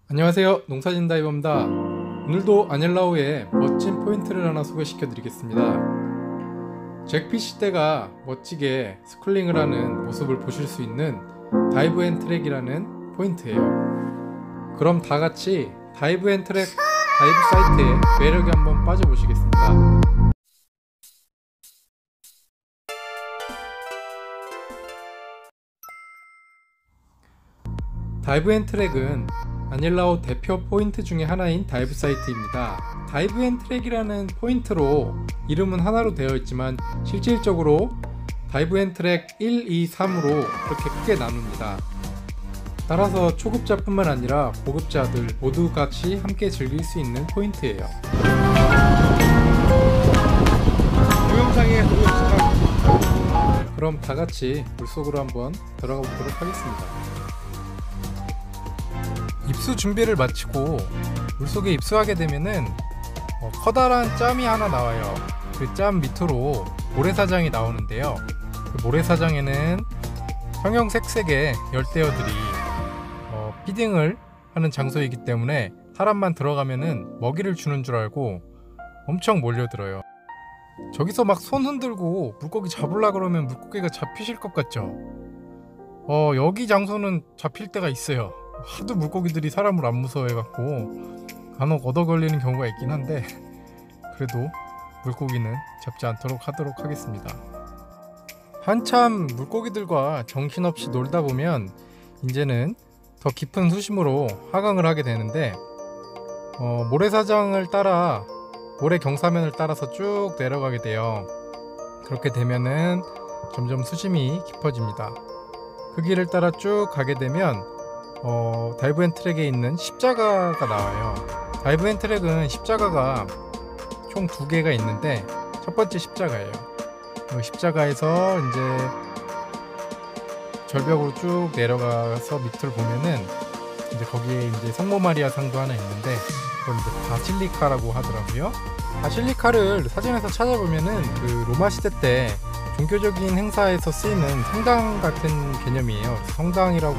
안녕하세요, 농사진 다이버입니다. 오늘도 아닐라오의 멋진 포인트를 하나 소개시켜 드리겠습니다. 잭피쉬 떼가 멋지게 스쿨링을 하는 모습을 보실 수 있는 다이브 앤 트랙이라는 포인트예요. 그럼 다같이 다이브 앤 트랙 다이브 사이트의 매력에 한번 빠져보시겠습니다. 다이브 앤 트랙은 아닐라오 대표 포인트 중에 하나인 다이브 사이트입니다. 다이브 앤 트랙이라는 포인트로 이름은 하나로 되어 있지만 실질적으로 다이브 앤 트랙 1, 2, 3으로 그렇게 크게 나눕니다. 따라서 초급자뿐만 아니라 고급자들 모두 같이 함께 즐길 수 있는 포인트예요. 동영상에 그럼 다같이 물속으로 한번 들어가 보도록 하겠습니다. 입수 준비를 마치고 물속에 입수하게 되면은 커다란 짬이 하나 나와요. 그 짬 밑으로 모래사장이 나오는데요. 그 모래사장에는 형형색색의 열대어들이 피딩을 하는 장소이기 때문에 사람만 들어가면은 먹이를 주는 줄 알고 엄청 몰려들어요. 저기서 막 손 흔들고 물고기 잡으려 그러면 물고기가 잡히실 것 같죠? 여기 장소는 잡힐 때가 있어요. 하도 물고기들이 사람을 안 무서워해갖고 간혹 얻어 걸리는 경우가 있긴 한데 그래도 물고기는 잡지 않도록 하도록 하겠습니다. 한참 물고기들과 정신없이 놀다 보면 이제는 더 깊은 수심으로 하강을 하게 되는데 모래사장을 따라 모래 경사면을 따라서 쭉 내려가게 돼요. 그렇게 되면은 점점 수심이 깊어집니다. 그 길을 따라 쭉 가게 되면 다이브 앤 트랙에 있는 십자가가 나와요. 다이브 앤 트랙은 십자가가 총 2개가 있는데 첫 번째 십자가예요. 십자가에서 이제 절벽으로 쭉 내려가서 밑을 보면은 이제 거기에 이제 성모 마리아 상도 하나 있는데 그건 이제 바실리카라고 하더라고요. 바실리카를 사진에서 찾아보면은 그 로마 시대 때 종교적인 행사에서 쓰이는 성당 같은 개념이에요. 성당이라고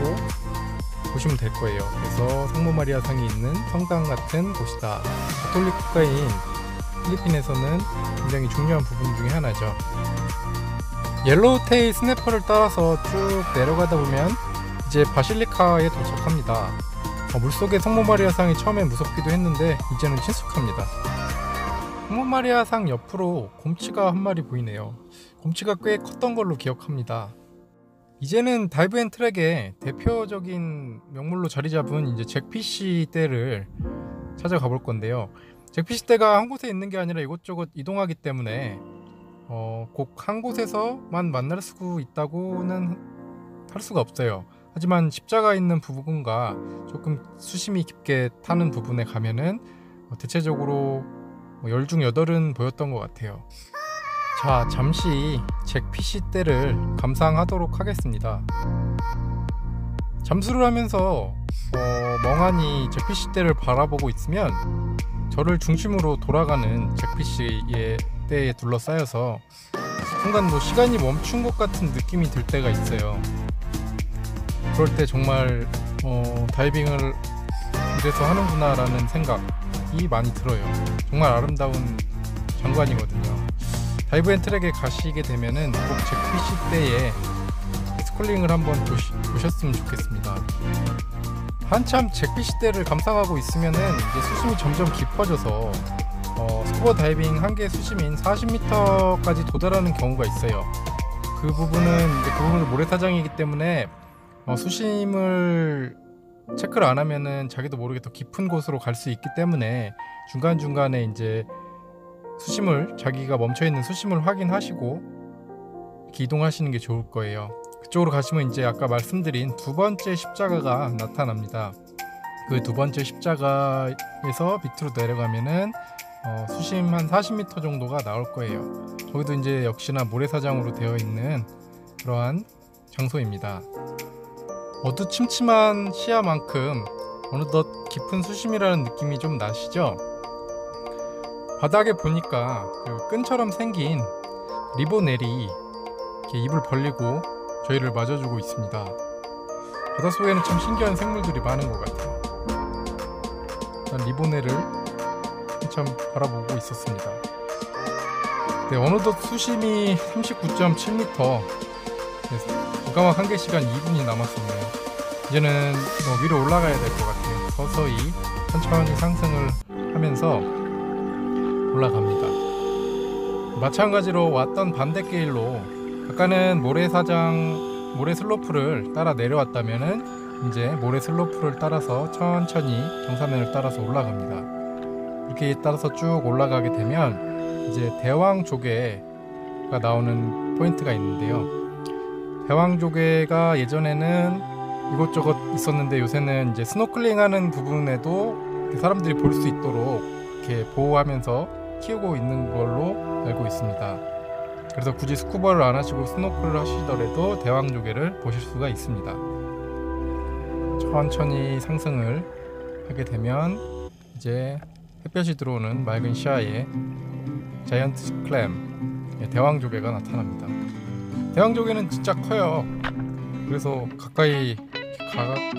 보시면 될 거예요. 그래서 성모 마리아 상이 있는 성당 같은 곳이다. 가톨릭 국가인 필리핀에서는 굉장히 중요한 부분 중에 하나죠. 옐로우테일 스냅퍼를 따라서 쭉 내려가다 보면 이제 바실리카에 도착합니다. 물속의 성모 마리아 상이 처음엔 무섭기도 했는데 이제는 친숙합니다. 성모 마리아 상 옆으로 곰치가 한 마리 보이네요. 곰치가 꽤 컸던 걸로 기억합니다. 이제는 다이브 앤 트랙의 대표적인 명물로 자리 잡은 이제 잭피쉬 떼를 찾아가 볼 건데요. 잭피쉬 떼가 한 곳에 있는 게 아니라 이곳저곳 이동하기 때문에 꼭 한 곳에서만 만날 수 있다고는 할 수가 없어요. 하지만 십자가 있는 부분과 조금 수심이 깊게 타는 부분에 가면은 대체적으로 10 중 8은 보였던 것 같아요. 자, 잠시 잭피쉬 떼를 감상하도록 하겠습니다. 잠수를 하면서 멍하니 잭피쉬 떼를 바라보고 있으면 저를 중심으로 돌아가는 잭피쉬의 떼에 둘러싸여서 순간 시간이 멈춘 것 같은 느낌이 들 때가 있어요. 그럴 때 정말 다이빙을 이래서 하는구나 라는 생각이 많이 들어요. 정말 아름다운 장관이거든요. 다이브 앤 트랙에 가시게 되면은 꼭 잭피쉬 떼에 스쿨링을 한번 보셨으면 좋겠습니다. 한참 잭피쉬 떼를 감상하고 있으면은 이제 수심이 점점 깊어져서 스쿠버 다이빙 한계 수심인 40m까지 도달하는 경우가 있어요. 그 부분은 모래사장이기 때문에 수심을 체크를 안 하면은 자기도 모르게 더 깊은 곳으로 갈 수 있기 때문에 중간중간에 이제 자기가 멈춰있는 수심을 확인하시고 이렇게 이동하시는 게 좋을 거예요. 그쪽으로 가시면 이제 아까 말씀드린 두 번째 십자가가 나타납니다. 그 두 번째 십자가에서 밑으로 내려가면은 수심 한 40m 정도가 나올 거예요. 저기도 이제 역시나 모래사장으로 되어 있는 그러한 장소입니다. 어두침침한 시야만큼 어느덧 깊은 수심이라는 느낌이 좀 나시죠? 바닥에 보니까 그 끈처럼 생긴 리보넬이 이렇게 입을 벌리고 저희를 맞아주고 있습니다. 바닷속에는 참 신기한 생물들이 많은 것 같아요. 리보네를 한참 바라보고 있었습니다. 네, 어느덧 수심이 39.7m, 고가막 한계 시간 2분이 남았었네요. 이제는 위로 올라가야 될 것 같아요. 서서히 천천히 상승을 하면서 올라갑니다. 마찬가지로 왔던 반대길로 아까는 모래 슬로프를 따라 내려왔다면은 이제 모래 슬로프를 따라서 천천히 정사면을 따라서 올라갑니다. 이렇게 따라서 쭉 올라가게 되면 이제 대왕조개가 나오는 포인트가 있는데요. 대왕조개가 예전에는 이곳저곳 있었는데 요새는 이제 스노클링 하는 부분에도 사람들이 볼 수 있도록 이렇게 보호하면서 키우고 있는 걸로 알고 있습니다. 그래서 굳이 스쿠버를 안 하시고 스노클을 하시더라도 대왕조개를 보실 수가 있습니다. 천천히 상승을 하게 되면 이제 햇볕이 들어오는 맑은 시야에 자이언트 클램, 대왕조개가 나타납니다. 대왕조개는 진짜 커요. 그래서 가까이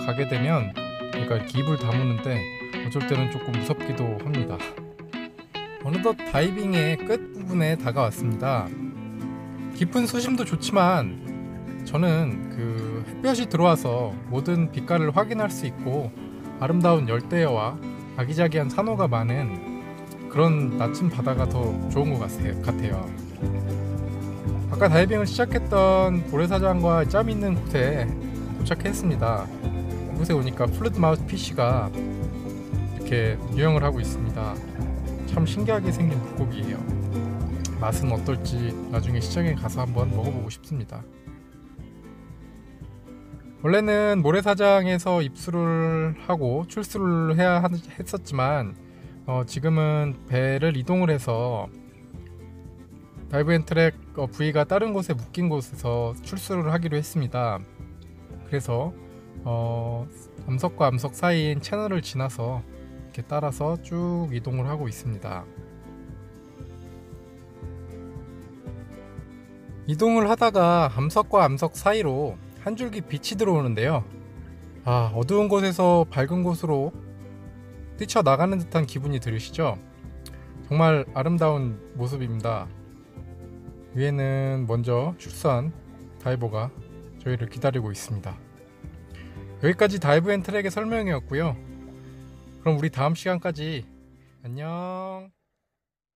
가게 되면 그러니까 입을 다무는데 어쩔 때는 조금 무섭기도 합니다. 어느덧 다이빙의 끝부분에 다가왔습니다. 깊은 수심도 좋지만 저는 그 햇볕이 들어와서 모든 빛깔을 확인할 수 있고 아름다운 열대어와 아기자기한 산호가 많은 그런 낮은 바다가 더 좋은 것 같아요. 아까 다이빙을 시작했던 모래사장과 짬 있는 곳에 도착했습니다. 이곳에 오니까 플룻마우스 피쉬가 이렇게 유영을 하고 있습니다. 참 신기하게 생긴 물고기예요. 맛은 어떨지 나중에 시장에 가서 한번 먹어보고 싶습니다. 원래는 모래사장에서 입수를 하고 출수를 해야 했었지만 지금은 배를 이동을 해서 다이브 앤 트랙 부위가 다른 곳에 묶인 곳에서 출수를 하기로 했습니다. 그래서 암석과 암석 사이인 채널을 지나서 이렇게 따라서 쭉 이동을 하고 있습니다. 이동을 하다가 암석과 암석 사이로 한 줄기 빛이 들어오는데요. 어두운 곳에서 밝은 곳으로 뛰쳐나가는 듯한 기분이 들으시죠? 정말 아름다운 모습입니다. 위에는 먼저 출수한 다이버가 저희를 기다리고 있습니다. 여기까지 다이브 앤 트랙의 설명이었고요. 그럼 우리 다음 시간까지 안녕.